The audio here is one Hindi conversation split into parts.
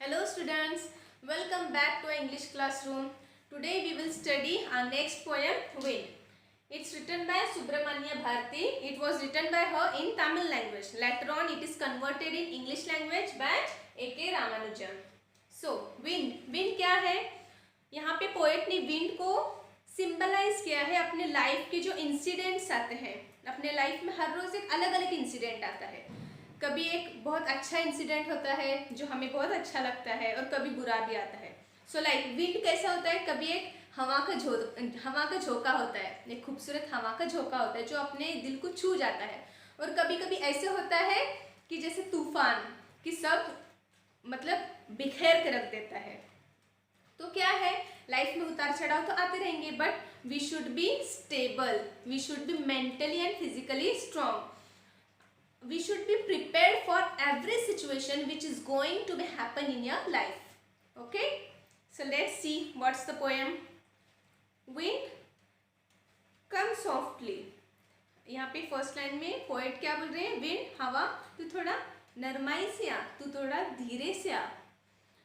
Hello students, welcome back to our English classroom. Today we will study our next poem, Wind. It's written by Subramanya Bharati. It was written by her in Tamil language. Later on it is converted in English language by A.K. Ramanujan. So, Wind क्या है? यहाँ पे पोएट ने विंड को सिंबलाइज किया है अपने लाइफ के जो इंसिडेंट्स आते हैं. अपने लाइफ में हर रोज एक अलग अलग इंसिडेंट आता है. कभी एक बहुत अच्छा इंसिडेंट होता है जो हमें बहुत अच्छा लगता है और कभी बुरा भी आता है. सो लाइक विंड कैसा होता है, कभी एक हवा का झोंका होता है, एक खूबसूरत हवा का झोंका होता है जो अपने दिल को छू जाता है. और कभी कभी ऐसे होता है कि जैसे तूफान कि सब मतलब बिखेर के रख देता है. तो क्या है, लाइफ में उतार चढ़ाव तो आते रहेंगे, but we should be stable, we should be mentally and physically strong. We should be prepared for every situation which is going to be happen in your life. Okay, so let's see what's the poem. Wind, come softly. यहाँ पे फर्स्ट लाइन में पोएट क्या बोल रहे हैं, विंड हवा तू थोड़ा नरमाई से आ, तू थोड़ा धीरे से आ.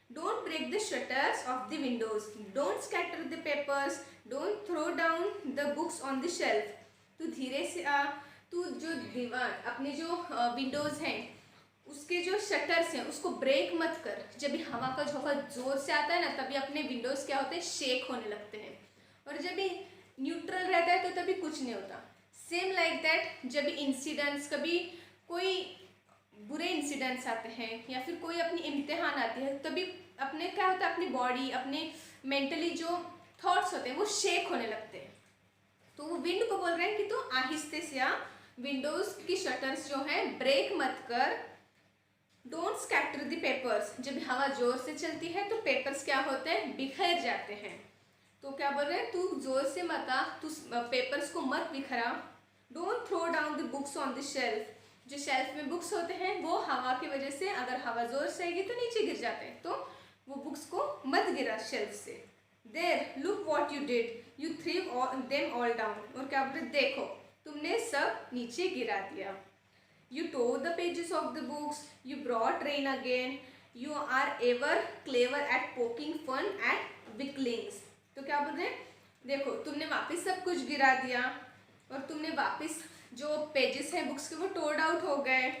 Don't break the shutters of the windows, don't scatter the papers, don't throw down the books on the shelf. तू धीरे से आ, तू जो दीवार अपने जो विंडोज़ हैं उसके जो शटर्स हैं उसको ब्रेक मत कर. जब भी हवा का झोंका जोर से आता है ना, तभी अपने विंडोज़ क्या होते हैं, शेक होने लगते हैं. और जब भी न्यूट्रल रहता है तो तभी कुछ नहीं होता. सेम लाइक दैट, जब भी इंसिडेंट्स, कभी कोई बुरे इंसिडेंट्स आते हैं या फिर कोई अपनी इम्तिहान आती है, तभी अपने क्या होता है, अपनी बॉडी, अपने मेंटली जो थॉट्स होते हैं वो शेक होने लगते हैं. तो वो विंड को बोल रहे हैं कि तू आहिस्ते से आ, विंडोज की शटर्स जो है ब्रेक मत कर. डोंट स्कैटर द पेपर्स, जब हवा जोर से चलती है तो पेपर्स क्या होते हैं, बिखर जाते हैं. तो क्या बोल रहे हैं, तू जोर से मत आ, तू पेपर्स को मत बिखरा. Don't throw down the books on the shelf, जो शेल्फ में बुक्स होते हैं वो हवा की वजह से अगर हवा जोर से आएगी तो नीचे गिर जाते हैं, तो वो बुक्स को मत गिरा शेल्फ से. There look what you did, you threw them all down. और क्या बोल रहे, देखो तुमने सब नीचे गिरा दिया. You tore the pages of the books, you brought rain again, you are ever clever at poking fun at weaklings. तो क्या बोल रहे हैं, देखो तुमने वापस सब कुछ गिरा दिया और तुमने वापस जो पेजेस हैं बुक्स के वो टोर्ड आउट हो गए,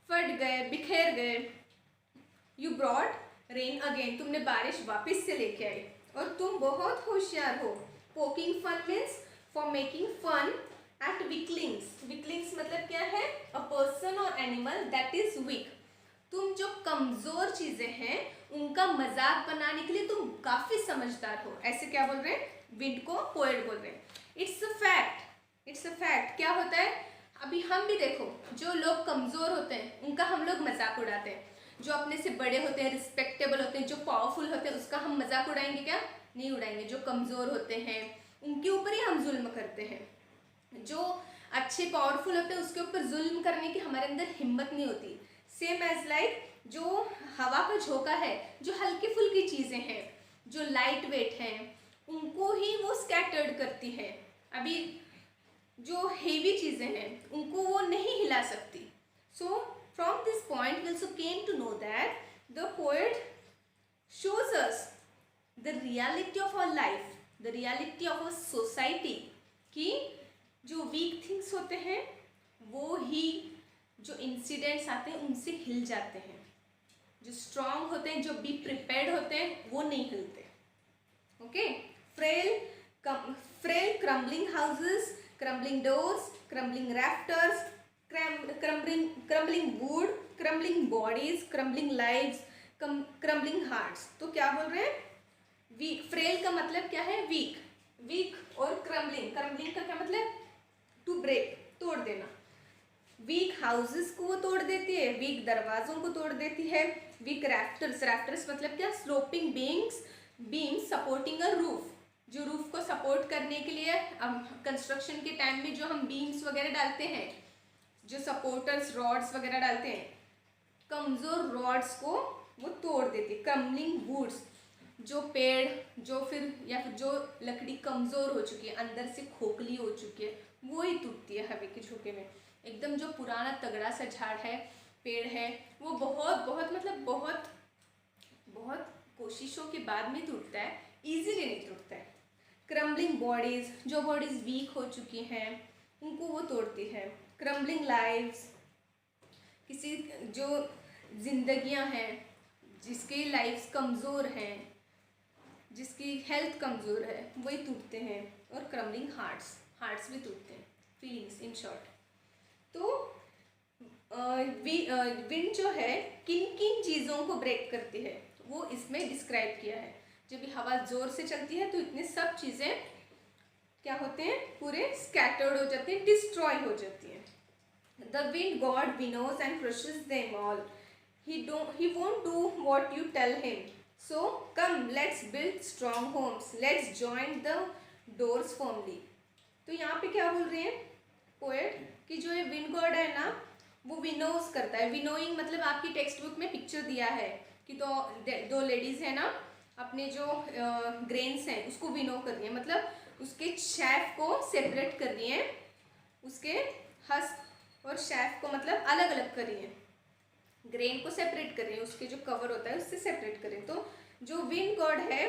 फट गए, बिखेर गए. यू ब्रॉट रेन अगेन, तुमने बारिश वापस से लेके आई और तुम बहुत होशियार हो. Poking fun means for making fun at weaklings. Weaklings मतलब क्या है, अ पर्सन और एनिमल दैट इज वीक. तुम जो कमजोर चीजें हैं उनका मजाक बनाने के लिए तुम काफी समझदार हो. ऐसे क्या बोल रहे हैं, विंड को पोएट बोल रहे हैं. It's a fact, it's a fact. क्या होता है, अभी हम भी देखो, जो लोग कमजोर होते हैं उनका हम लोग मजाक उड़ाते हैं. जो अपने से बड़े होते हैं, रिस्पेक्टेबल होते हैं, जो पावरफुल होते हैं, उसका हम मजाक उड़ाएंगे क्या, नहीं उड़ाएंगे. जो कमजोर होते हैं उनके ऊपर ही हम जुल्म करते हैं. जो अच्छे पावरफुल होते हैं उसके ऊपर जुल्म करने की हमारे अंदर हिम्मत नहीं होती. सेम एज लाइक जो हवा का झोंका है, जो हल्की फुल्की चीज़ें हैं, जो लाइट वेट हैं, उनको ही वो स्कैटर्ड करती है. अभी जो हेवी चीज़ें हैं उनको वो नहीं हिला सकती. So from this point we also came to know that the poet shows us the reality of our life, the reality of our society, कि जो वीक थिंग्स होते हैं वो ही जो इंसिडेंट्स आते हैं उनसे हिल जाते हैं. जो स्ट्रांग होते हैं, जो बी प्रिपेयर्ड होते हैं, वो नहीं हिलते. Okay, frail crumbling houses, crumbling doors, crumbling rafters, crumbling wood, crumbling bodies, crumbling lives, crumbling hearts. तो क्या बोल रहे हैं, वीक. फ्रेल का मतलब क्या है, वीक. वीक और क्रम्बलिंग का क्या मतलब, टू ब्रेक, तोड़ देना. वीक हाउसेस को वो तोड़ देती है, वीक दरवाजों को तोड़ देती है. वीक रैफ्टर्स मतलब क्या, sloping beams supporting a roof. जो रूफ को सपोर्ट करने के लिए कंस्ट्रक्शन के टाइम में जो हम बीम्स वगैरह डालते हैं, जो सपोर्टर्स रॉड्स वगैरह डालते हैं, कमजोर रॉड्स को वो तोड़ देती है. क्रम्बलिंग वुड्स, जो पेड़, जो फिर या फिर जो लकड़ी कमज़ोर हो चुकी है, अंदर से खोखली हो चुकी है, वो ही टूटती है हवा के झोंके में. एकदम जो पुराना तगड़ा सा झाड़ है, पेड़ है, वो बहुत बहुत मतलब बहुत कोशिशों के बाद में टूटता है, इजीली नहीं टूटता है। क्रम्बलिंग बॉडीज, जो बॉडीज वीक हो चुकी हैं उनको वो तोड़ती है। क्रम्बलिंग लाइव्स, किसी जो जिंदगियां हैं जिसकी लाइफ्स कमज़ोर हैं, जिसकी हेल्थ कमज़ोर है, वही टूटते हैं। और क्रम्बलिंग हार्ट्स, हार्ट्स भी टूटते हैं, फीलिंग्स इन शॉर्ट। तो विंड जो है किन किन चीज़ों को ब्रेक करती है वो इसमें डिस्क्राइब किया है। जब भी हवा ज़ोर से चलती है तो इतने सब चीज़ें क्या होते हैं, पूरे स्कैटर्ड हो जाती हैं, डिस्ट्रॉय हो जाती हैं। The wind god winnows and crushes them all, he won't do what you tell him, so come let's build strong homes, let's join the doors firmly। तो यहाँ पे क्या बोल रहे हैं पोएट कि जो ये विंड गॉड है ना वो विनोज करता है। विनोइंग मतलब आपकी टेक्स्ट बुक में पिक्चर दिया है कि तो दो लेडीज है ना अपने जो ग्रेन्स हैं उसको विनो कर रही है, मतलब उसके शैफ को सेपरेट कर रही है, उसके हस्क और शैफ को मतलब अलग अलग कर रही है, ग्रेन को सेपरेट कर रही है, उसके जो कवर होता है उससे सेपरेट कर रही है। तो जो विंड गॉड है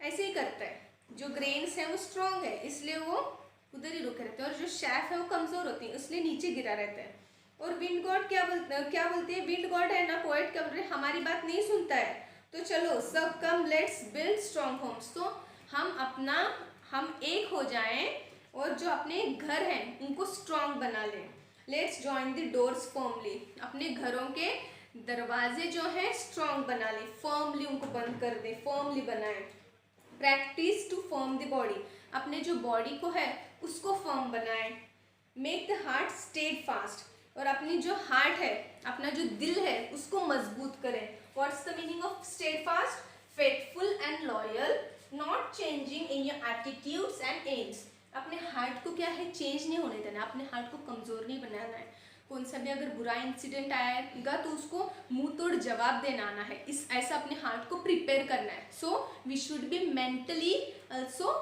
ऐसे ही करता है, जो ग्रेन्स हैं वो स्ट्रॉन्ग है इसलिए वो उधर ही रुके रहते हैं, और जो शैफ है वो कमज़ोर होती है इसलिए नीचे गिरा रहता है। और विंड गॉड क्या बोलते हैं, विंड गॉड है ना पोएट क्या बोल रहे हैं, हमारी बात नहीं सुनता है तो चलो सब come let's build strong homes, तो हम एक हो जाएं और जो अपने घर हैं उनको स्ट्रॉन्ग बना लें। Let's join the doors firmly, अपने घरों के दरवाजे जो हैं स्ट्रॉन्ग बना लें, फर्मली उनको बंद कर दें, फर्मली बनाएं। Practice to firm the body, अपने जो बॉडी को है उसको फर्म बनाएं। Make the heart steadfast, और अपनी जो हार्ट है, अपना जो दिल है उसको मजबूत करें। What's the meaning of steadfast? Faithful and loyal, not changing in your attitudes and aims. अपने हार्ट को क्या है, चेंज नहीं होने देना, अपने हार्ट को कमज़ोर नहीं बनाना है। कौन सा भी अगर बुरा इंसिडेंट आएगा तो उसको मुंह तोड़ जवाब देना आना है, इस ऐसा अपने हार्ट को प्रिपेयर करना है। So we should be mentally also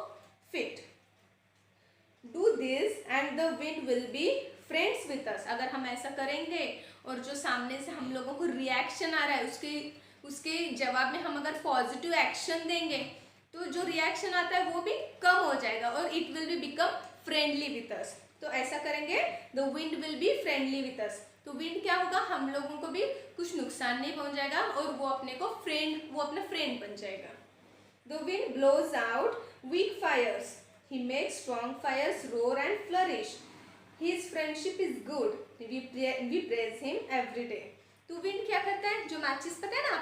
fit. Do this and the wind will be friends with us, अगर हम ऐसा करेंगे और जो सामने से हम लोगों को रिएक्शन आ रहा है उसके जवाब में हम अगर पॉजिटिव एक्शन देंगे तो जो रिएक्शन आता है वो भी कम हो जाएगा और it will be become friendly with us. तो ऐसा करेंगे the wind will be friendly with us, तो विंड क्या होगा, हम लोगों को भी कुछ नुकसान नहीं पहुंचाएगा और वो अपना फ्रेंड बन जाएगा। The wind blows out weak fires, he makes strong fires roar and flourish, his friendship is good, we praise him every day। तो विंड क्या करता है, जो माचिस पता है ना,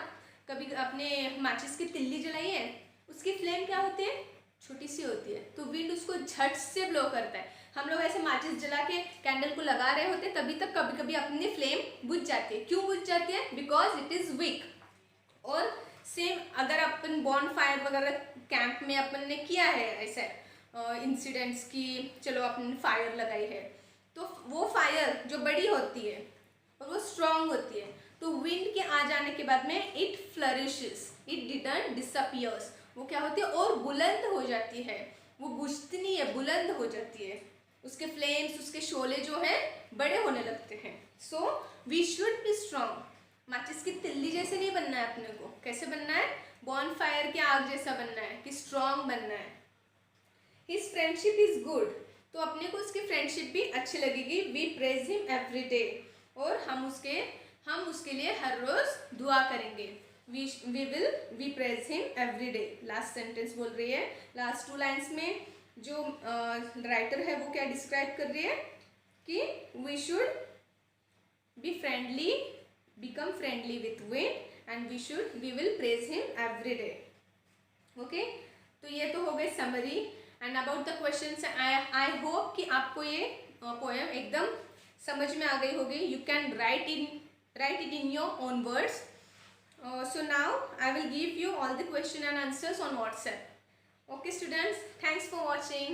कभी अपने माचिस की तिल्ली जलाई है, उसकी फ्लेम क्या होती है, छोटी सी होती है, तो विंड उसको झट से ब्लो करता है। हम लोग ऐसे माचिस जला के कैंडल को लगा रहे होते तभी तक कभी कभी अपनी फ्लेम बुझ जाती है। क्यों बुझ जाती है? Because it is week. और सेम अगर अपन बॉन फायर वगैरह कैंप में अपन ने किया है ऐसे इंसिडेंट्स की, चलो अपन फायर लगाई है तो वो फायर जो बड़ी होती है और वो स्ट्रॉन्ग होती है, तो विंड के आ जाने के बाद में इट फ्लरिशेस, इट डिडंट डिसअपियर्स, वो क्या होती है और बुलंद हो जाती है, वो बुझती नहीं है, बुलंद हो जाती है, उसके फ्लेम्स, उसके शोले जो हैं बड़े होने लगते हैं। So we should be strong, माचिस की तिल्ली जैसे नहीं बनना है अपने को, कैसे बनना है, बॉन फायर के आग जैसा बनना है कि स्ट्रॉन्ग बनना है। हिज फ्रेंडशिप इज गुड, तो अपने को उसकी फ्रेंडशिप भी अच्छी लगेगी। We praise him every day, और हम उसके लिए हर रोज दुआ करेंगे। We praise him every day. Last sentence बोल रही है, लास्ट 2 लाइन्स में जो राइटर है वो क्या डिस्क्राइब कर रही है कि we should be friendly, become friendly with wind, and we will praise him every day। okay? तो ये तो हो गई summary and about the questions. I hope कि आपको ये पोएम एकदम समझ में आ गई होगी। You can write it in your own words. So now I will give you all the question and answers on WhatsApp. okay students, thanks for watching।